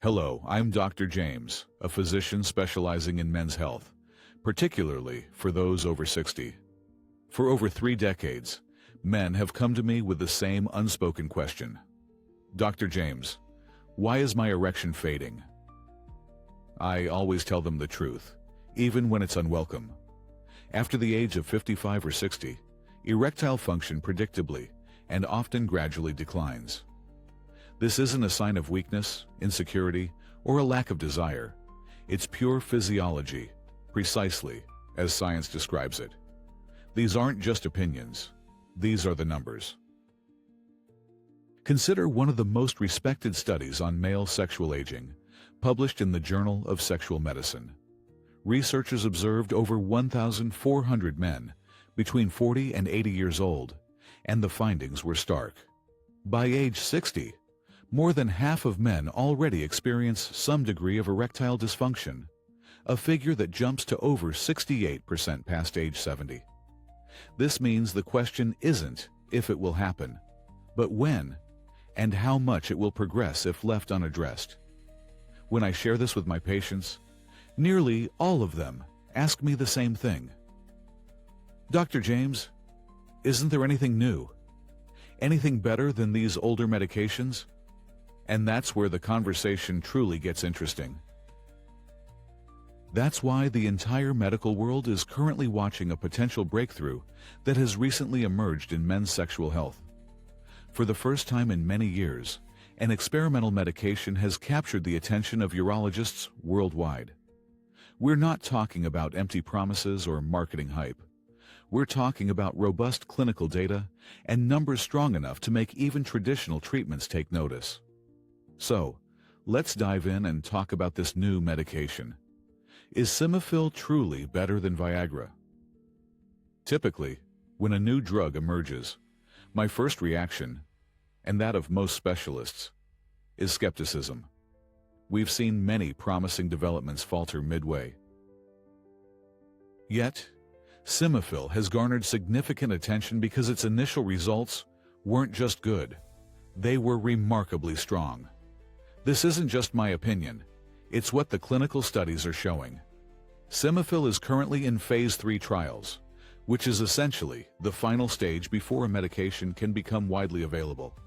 Hello, I'm Dr. James, a physician specializing in men's health, particularly for those over 60. For over 3 decades, men have come to me with the same unspoken question. Dr. James, why is my erection fading? I always tell them the truth, even when it's unwelcome. After the age of 55 or 60, erectile function predictably and often gradually declines. This isn't a sign of weakness, insecurity, or a lack of desire. It's pure physiology, precisely as science describes it. These aren't just opinions. These are the numbers. Consider one of the most respected studies on male sexual aging, published in the Journal of Sexual Medicine. Researchers observed over 1,400 men between 40 and 80 years old, and the findings were stark. By age 60, more than half of men already experience some degree of erectile dysfunction, a figure that jumps to over 68% past age 70. This means the question isn't if it will happen, but when and how much it will progress if left unaddressed. When I share this with my patients, nearly all of them ask me the same thing. Dr. James, isn't there anything new? Anything better than these older medications? And that's where the conversation truly gets interesting. That's why the entire medical world is currently watching a potential breakthrough that has recently emerged in men's sexual health. For the first time in many years, an experimental medication has captured the attention of urologists worldwide. We're not talking about empty promises or marketing hype. We're talking about robust clinical data and numbers strong enough to make even traditional treatments take notice. So, let's dive in and talk about this new medication. Is Simiphil truly better than Viagra? Typically, when a new drug emerges, my first reaction, and that of most specialists, is skepticism. We've seen many promising developments falter midway. Yet, Simiphil has garnered significant attention because its initial results weren't just good, they were remarkably strong. This isn't just my opinion, it's what the clinical studies are showing. Simiphil is currently in phase 3 trials, which is essentially the final stage before a medication can become widely available.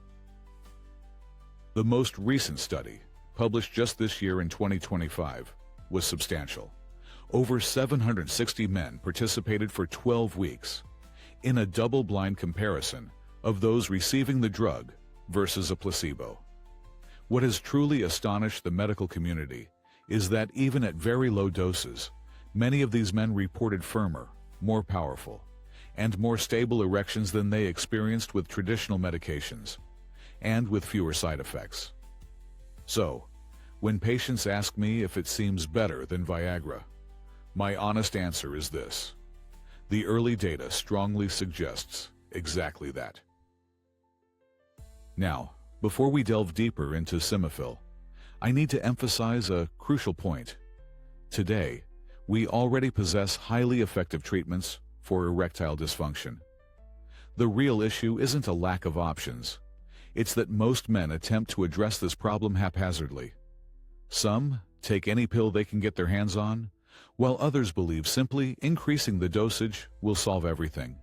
The most recent study, published just this year in 2025, was substantial. Over 760 men participated for 12 weeks in a double-blind comparison of those receiving the drug versus a placebo. What has truly astonished the medical community is that even at very low doses, many of these men reported firmer, more powerful, and more stable erections than they experienced with traditional medications, and with fewer side effects. So, when patients ask me if it seems better than Viagra, my honest answer is this: the early data strongly suggests exactly that. Now, before we delve deeper into Simiphil, I need to emphasize a crucial point. Today, we already possess highly effective treatments for erectile dysfunction. The real issue isn't a lack of options. It's that most men attempt to address this problem haphazardly. Some take any pill they can get their hands on, while others believe simply increasing the dosage will solve everything.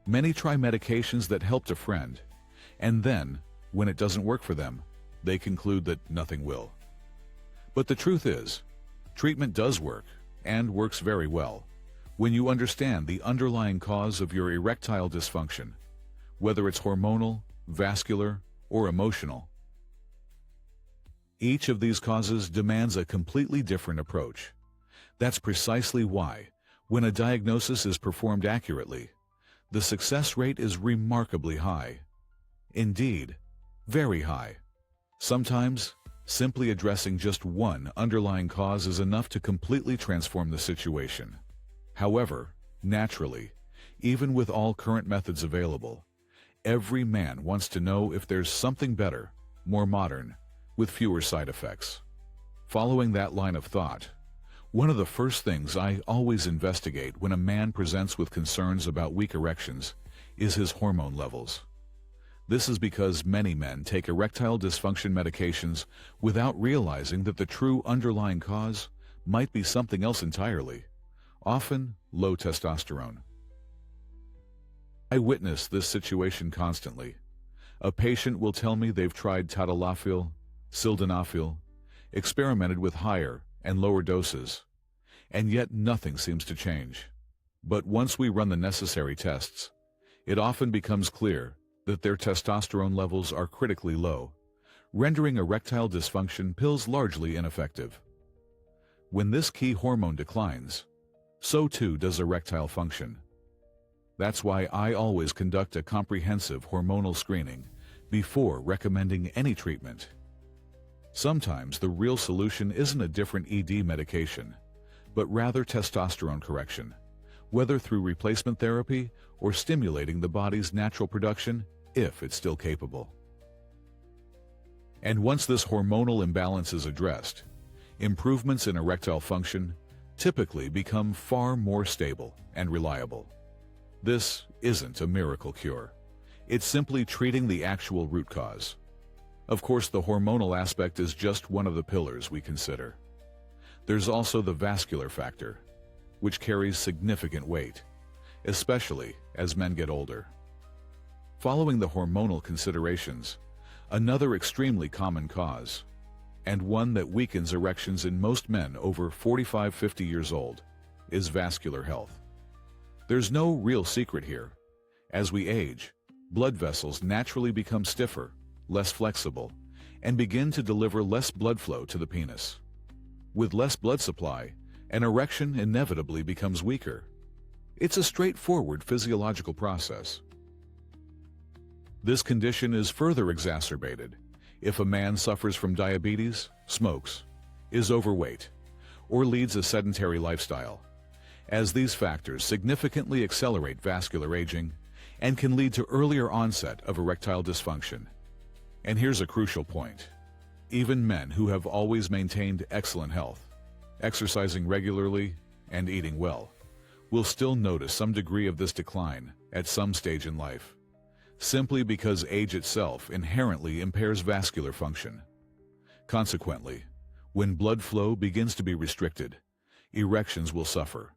Many try medications that helped a friend, and then, when it doesn't work for them, they conclude that nothing will. But the truth is, treatment does work, and works very well, when you understand the underlying cause of your erectile dysfunction, whether it's hormonal, vascular, or emotional. Each of these causes demands a completely different approach. That's precisely why, when a diagnosis is performed accurately, the success rate is remarkably high. Indeed, very high. Sometimes, simply addressing just one underlying cause is enough to completely transform the situation. However, naturally, even with all current methods available, every man wants to know if there's something better, more modern, with fewer side effects. Following that line of thought, one of the first things I always investigate when a man presents with concerns about weak erections is his hormone levels. This is because many men take erectile dysfunction medications without realizing that the true underlying cause might be something else entirely, often low testosterone. I witness this situation constantly. A patient will tell me they've tried tadalafil, sildenafil, experimented with higher and lower doses, and yet nothing seems to change. But once we run the necessary tests, it often becomes clear that their testosterone levels are critically low, rendering erectile dysfunction pills largely ineffective. When this key hormone declines, so too does erectile function. That's why I always conduct a comprehensive hormonal screening before recommending any treatment. Sometimes the real solution isn't a different ED medication, but rather testosterone correction, whether through replacement therapy or stimulating the body's natural production if it's still capable. And once this hormonal imbalance is addressed, improvements in erectile function typically become far more stable and reliable. This isn't a miracle cure. It's simply treating the actual root cause. Of course, the hormonal aspect is just one of the pillars we consider. There's also the vascular factor, which carries significant weight, especially as men get older. Following the hormonal considerations, another extremely common cause, and one that weakens erections in most men over 45-50 years old, is vascular health. There's no real secret here. As we age, blood vessels naturally become stiffer, less flexible, and begin to deliver less blood flow to the penis. With less blood supply, an erection inevitably becomes weaker. It's a straightforward physiological process. This condition is further exacerbated if a man suffers from diabetes, smokes, is overweight, or leads a sedentary lifestyle, as these factors significantly accelerate vascular aging and can lead to earlier onset of erectile dysfunction. And here's a crucial point. Even men who have always maintained excellent health, exercising regularly and eating well, will still notice some degree of this decline at some stage in life, simply because age itself inherently impairs vascular function. Consequently, when blood flow begins to be restricted, erections will suffer,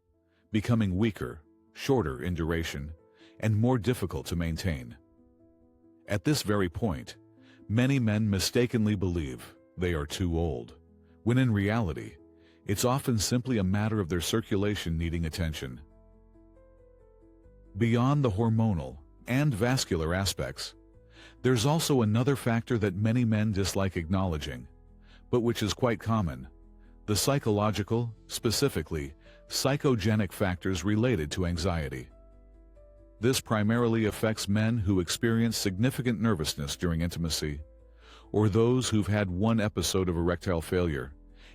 becoming weaker, shorter in duration, and more difficult to maintain. At this very point, many men mistakenly believe they are too old, when in reality, it's often simply a matter of their circulation needing attention. Beyond the hormonal and vascular aspects, there's also another factor that many men dislike acknowledging, but which is quite common: the psychological, specifically psychogenic factors related to anxiety. This primarily affects men who experience significant nervousness during intimacy, or those who've had one episode of erectile failure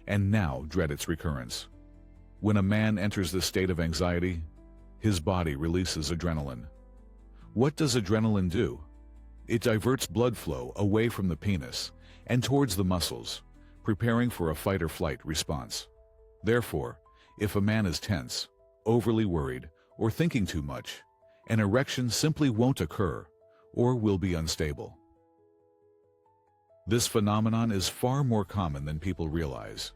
and now dread its recurrence. When a man enters this state of anxiety, his body releases adrenaline. What does adrenaline do? It diverts blood flow away from the penis and towards the muscles, preparing for a fight-or-flight response. Therefore, if a man is tense, overly worried, or thinking too much, an erection simply won't occur or will be unstable. This phenomenon is far more common than people realize.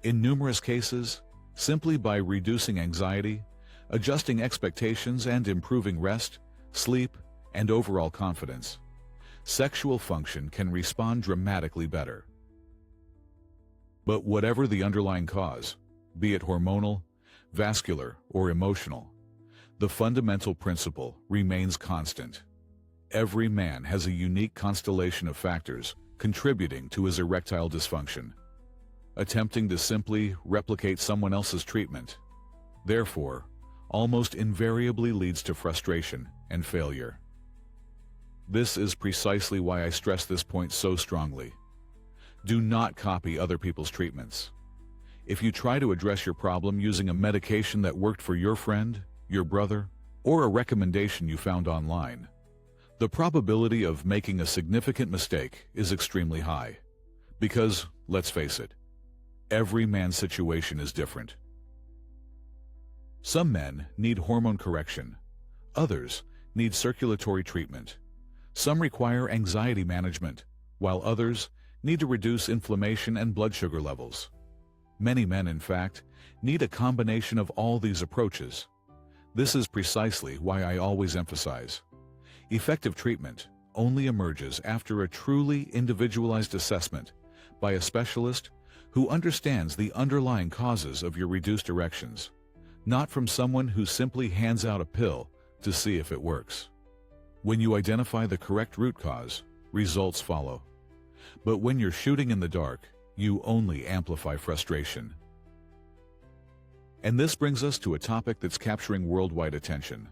In numerous cases, simply by reducing anxiety, adjusting expectations, and improving rest, sleep, and overall confidence, sexual function can respond dramatically better. But whatever the underlying cause, be it hormonal, vascular, or emotional, the fundamental principle remains constant. Every man has a unique constellation of factors contributing to his erectile dysfunction. Attempting to simply replicate someone else's treatment, therefore, almost invariably leads to frustration and failure. This is precisely why I stress this point so strongly. Do not copy other people's treatments. If you try to address your problem using a medication that worked for your friend, your brother, or a recommendation you found online, the probability of making a significant mistake is extremely high. Because, let's face it, every man's situation is different. Some men need hormone correction. Others need circulatory treatment. Some require anxiety management, while others need to reduce inflammation and blood sugar levels. Many men, in fact, need a combination of all these approaches. This is precisely why I always emphasize, effective treatment only emerges after a truly individualized assessment by a specialist who understands the underlying causes of your reduced erections, not from someone who simply hands out a pill to see if it works. When you identify the correct root cause, results follow. But when you're shooting in the dark, you only amplify frustration. And this brings us to a topic that's capturing worldwide attention: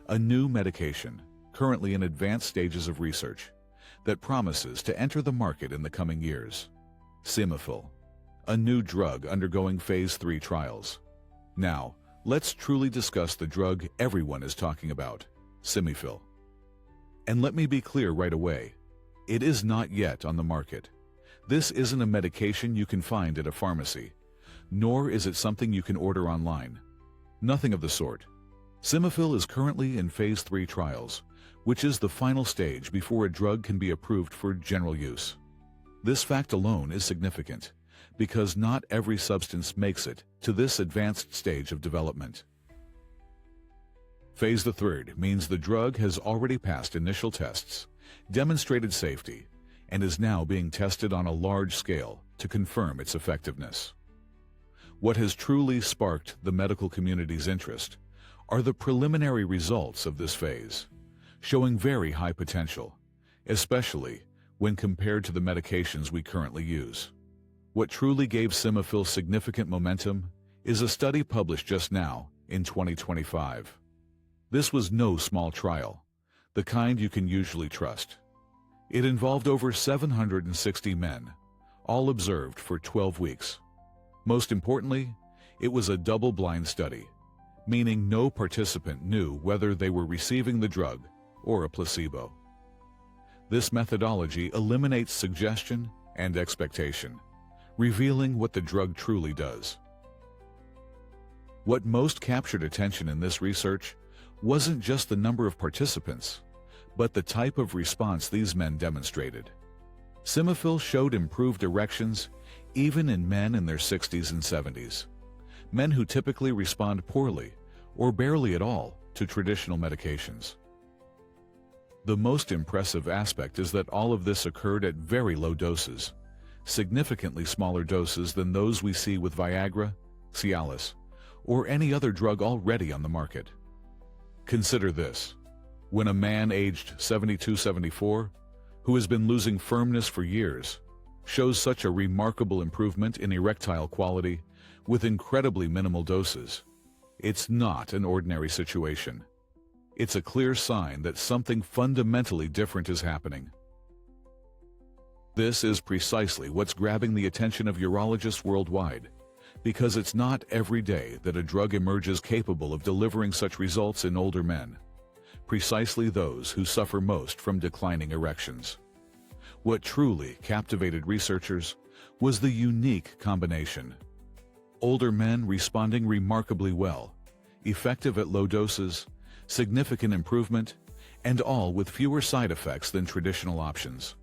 a new medication, currently in advanced stages of research, that promises to enter the market in the coming years. Simiphil, a new drug undergoing phase 3 trials. Now, let's truly discuss the drug everyone is talking about, Simiphil. And let me be clear right away, it is not yet on the market. This isn't a medication you can find at a pharmacy, nor is it something you can order online. Nothing of the sort. Simiphil is currently in phase 3 trials, which is the final stage before a drug can be approved for general use. This fact alone is significant, because not every substance makes it to this advanced stage of development. Phase the third means the drug has already passed initial tests, demonstrated safety, and is now being tested on a large scale to confirm its effectiveness. What has truly sparked the medical community's interest are the preliminary results of this phase, showing very high potential, especially when compared to the medications we currently use. What truly gave Simiphil significant momentum is a study published just now in 2025. This was no small trial, the kind you can usually trust. It involved over 760 men, all observed for 12 weeks. Most importantly, it was a double-blind study, meaning no participant knew whether they were receiving the drug or a placebo. This methodology eliminates suggestion and expectation, revealing what the drug truly does. What most captured attention in this research wasn't just the number of participants, but the type of response these men demonstrated. Simiphil showed improved erections even in men in their 60s and 70s, men who typically respond poorly or barely at all to traditional medications. The most impressive aspect is that all of this occurred at very low doses, significantly smaller doses than those we see with Viagra, Cialis, or any other drug already on the market. Consider this: when a man aged 72-74, who has been losing firmness for years, shows such a remarkable improvement in erectile quality with incredibly minimal doses, it's not an ordinary situation. It's a clear sign that something fundamentally different is happening. This is precisely what's grabbing the attention of urologists worldwide, because it's not every day that a drug emerges capable of delivering such results in older men, precisely those who suffer most from declining erections. What truly captivated researchers was the unique combination: older men responding remarkably well, effective at low doses, significant improvement, and all with fewer side effects than traditional options.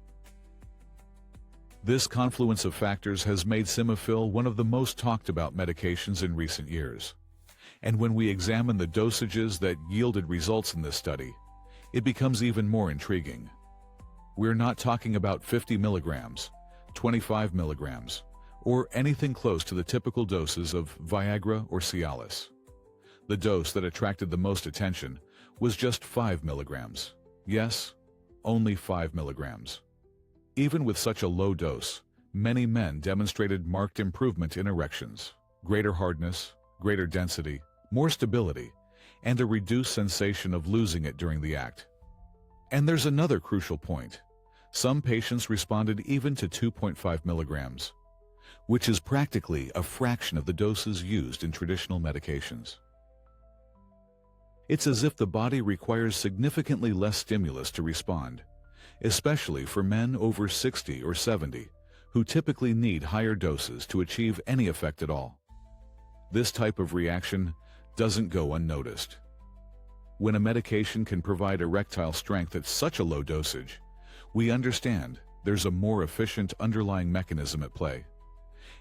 This confluence of factors has made Simiphil one of the most talked about medications in recent years. And when we examine the dosages that yielded results in this study, it becomes even more intriguing. We're not talking about 50 milligrams, 25 milligrams, or anything close to the typical doses of Viagra or Cialis. The dose that attracted the most attention was just 5 milligrams. Yes, only 5 milligrams. Even with such a low dose, many men demonstrated marked improvement in erections, greater hardness, greater density, more stability, and a reduced sensation of losing it during the act. And there's another crucial point. Some patients responded even to 2.5 milligrams, which is practically a fraction of the doses used in traditional medications. It's as if the body requires significantly less stimulus to respond, especially for men over 60 or 70, who typically need higher doses to achieve any effect at all. This type of reaction doesn't go unnoticed. When a medication can provide erectile strength at such a low dosage, we understand there's a more efficient underlying mechanism at play.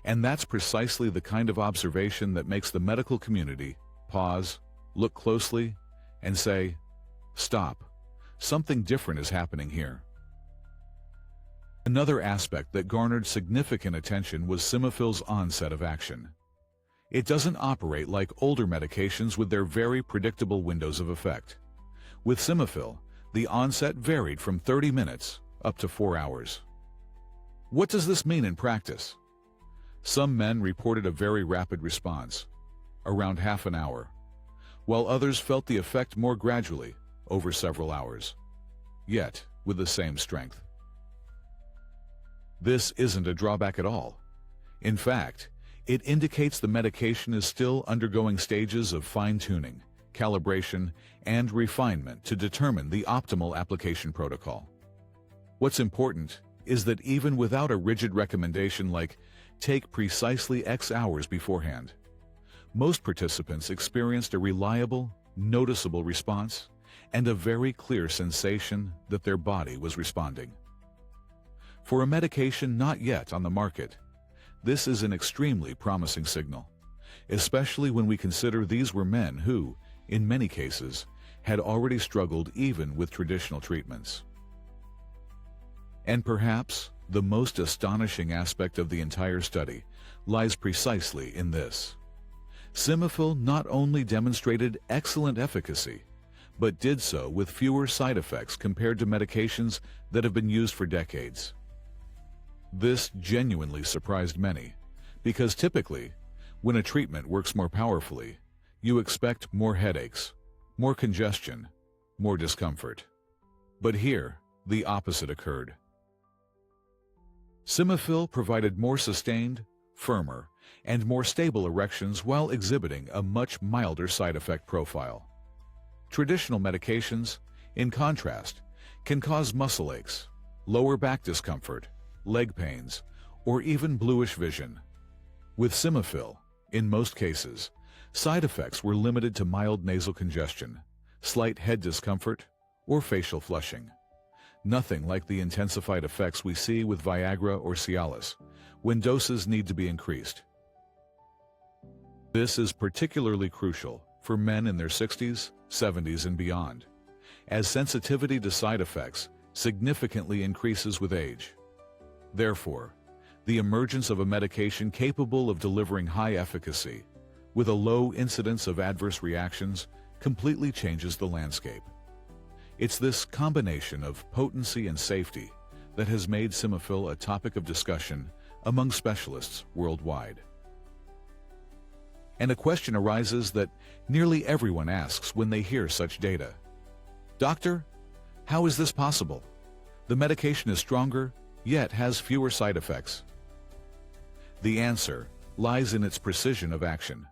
And that's precisely the kind of observation that makes the medical community pause, look closely, and say, "Stop. Something different is happening here." Another aspect that garnered significant attention was Simiphil's onset of action. It doesn't operate like older medications with their very predictable windows of effect. With Simiphil, the onset varied from 30 minutes up to 4 hours. What does this mean in practice? Some men reported a very rapid response, around half an hour, while others felt the effect more gradually, over several hours, yet with the same strength. This isn't a drawback at all. In fact, it indicates the medication is still undergoing stages of fine-tuning, calibration, and refinement to determine the optimal application protocol. What's important is that even without a rigid recommendation like take precisely X hours beforehand, most participants experienced a reliable, noticeable response and a very clear sensation that their body was responding. For a medication not yet on the market, this is an extremely promising signal, especially when we consider these were men who, in many cases, had already struggled even with traditional treatments. And perhaps the most astonishing aspect of the entire study lies precisely in this. Simiphil not only demonstrated excellent efficacy, but did so with fewer side effects compared to medications that have been used for decades. This genuinely surprised many, because typically, when a treatment works more powerfully, you expect more headaches, more congestion, more discomfort. But here, the opposite occurred. Simiphil provided more sustained, firmer, and more stable erections while exhibiting a much milder side effect profile. Traditional medications, in contrast, can cause muscle aches, lower back discomfort, leg pains, or even bluish vision. With Simiphil, in most cases, side effects were limited to mild nasal congestion, slight head discomfort, or facial flushing. Nothing like the intensified effects we see with Viagra or Cialis, when doses need to be increased. This is particularly crucial for men in their 60s, 70s, and beyond, as sensitivity to side effects significantly increases with age. Therefore, the emergence of a medication capable of delivering high efficacy, with a low incidence of adverse reactions, completely changes the landscape. It's this combination of potency and safety that has made Simiphil a topic of discussion among specialists worldwide. And a question arises that nearly everyone asks when they hear such data. Doctor, how is this possible? The medication is stronger, yet has fewer side effects. The answer lies in its precision of action.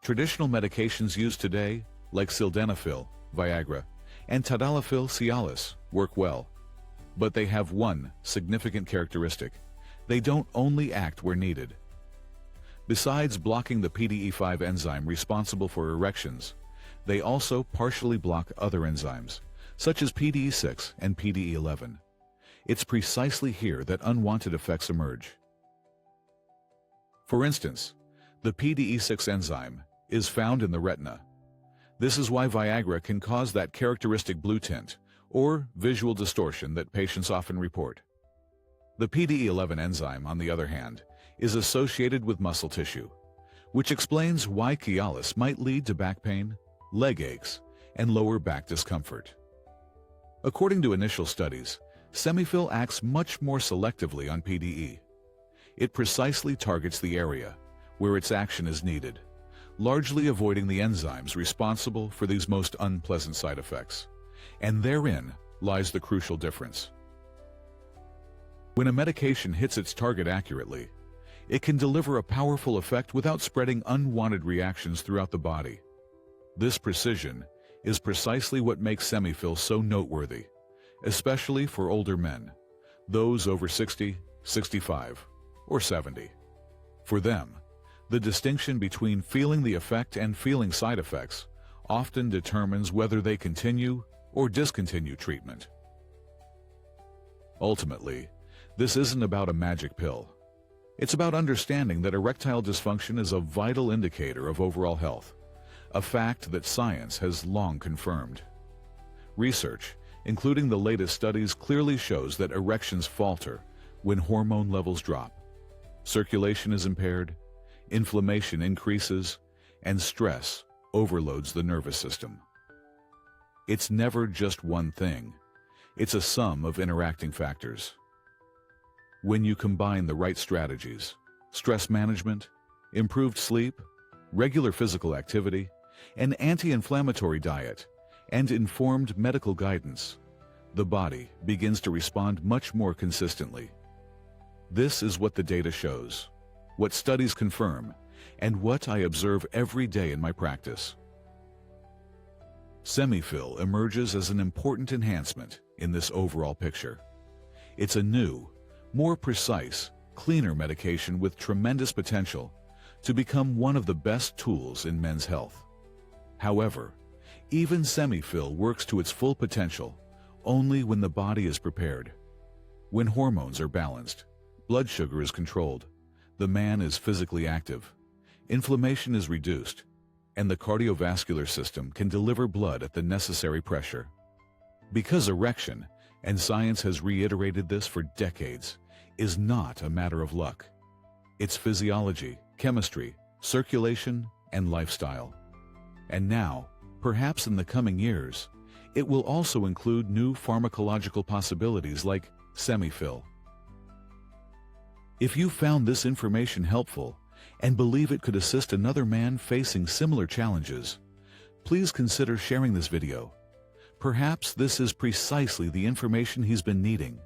Traditional medications used today, like sildenafil, Viagra, and tadalafil, Cialis, work well. But they have one significant characteristic. They don't only act where needed. Besides blocking the PDE5 enzyme responsible for erections, they also partially block other enzymes, such as PDE6 and PDE11. It's precisely here that unwanted effects emerge. For instance, the PDE6 enzyme is found in the retina. This is why Viagra can cause that characteristic blue tint or visual distortion that patients often report. The PDE11 enzyme, on the other hand, is associated with muscle tissue, which explains why Cialis might lead to back pain, leg aches, and lower back discomfort. According to initial studies, Simiphil acts much more selectively on PDE. It precisely targets the area where its action is needed, largely avoiding the enzymes responsible for these most unpleasant side effects. And therein lies the crucial difference. When a medication hits its target accurately, it can deliver a powerful effect without spreading unwanted reactions throughout the body. This precision is precisely what makes Simiphil so noteworthy, especially for older men, those over 60, 65, or 70. For them, the distinction between feeling the effect and feeling side effects often determines whether they continue or discontinue treatment. Ultimately, this isn't about a magic pill. It's about understanding that erectile dysfunction is a vital indicator of overall health, a fact that science has long confirmed. Research, including the latest studies, clearly shows that erections falter when hormone levels drop, circulation is impaired, inflammation increases, and stress overloads the nervous system. It's never just one thing. It's a sum of interacting factors. When you combine the right strategies, stress management, improved sleep, regular physical activity, an anti-inflammatory diet, and informed medical guidance, the body begins to respond much more consistently. This is what the data shows, what studies confirm, and what I observe every day in my practice. Simiphil emerges as an important enhancement in this overall picture. It's a new, more precise, cleaner medication with tremendous potential to become one of the best tools in men's health. However, even Simiphil works to its full potential only when the body is prepared. When hormones are balanced, blood sugar is controlled, the man is physically active, inflammation is reduced, and the cardiovascular system can deliver blood at the necessary pressure. Because erection, and science has reiterated this for decades, is not a matter of luck. It's physiology, chemistry, circulation, and lifestyle. And now, perhaps in the coming years, it will also include new pharmacological possibilities like Simiphil. If you found this information helpful and believe it could assist another man facing similar challenges, please consider sharing this video. Perhaps this is precisely the information he's been needing.